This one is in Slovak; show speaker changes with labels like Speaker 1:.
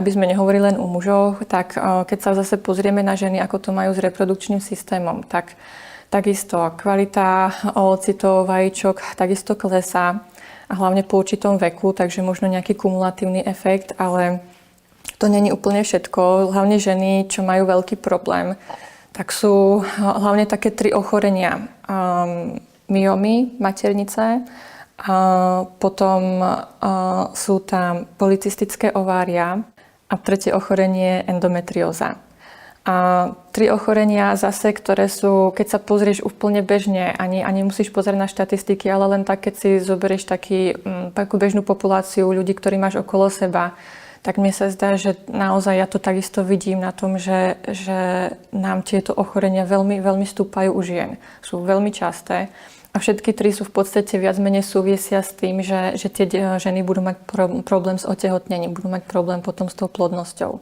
Speaker 1: Aby sme nehovorili len o mužoch, tak keď sa zase pozrieme na ženy, ako to majú s reprodukčným systémom, tak takisto kvalita oocytov, vajíčok takisto klesá a hlavne po určitom veku, takže možno nejaký kumulatívny efekt, ale to není úplne všetko. Hlavne ženy, čo majú veľký problém, tak sú hlavne také 3 ochorenia. Myomy maternice, potom sú tam polycystické ovária a tretie ochorenie endometrióza. 3 ochorenia zase, ktoré sú, keď sa pozrieš úplne bežne, ani musíš pozrieť na štatistiky, ale len tak, keď si zoberieš takú bežnú populáciu ľudí, ktorí máš okolo seba, tak mne sa zdá, že naozaj ja to takisto vidím na tom, že nám tieto ochorenia veľmi, veľmi stúpajú u žien. Sú veľmi časté a všetky 3 sú v podstate viac menej súvisia s tým, že tie ženy budú mať problém s otehotnením, budú mať problém potom s tou plodnosťou.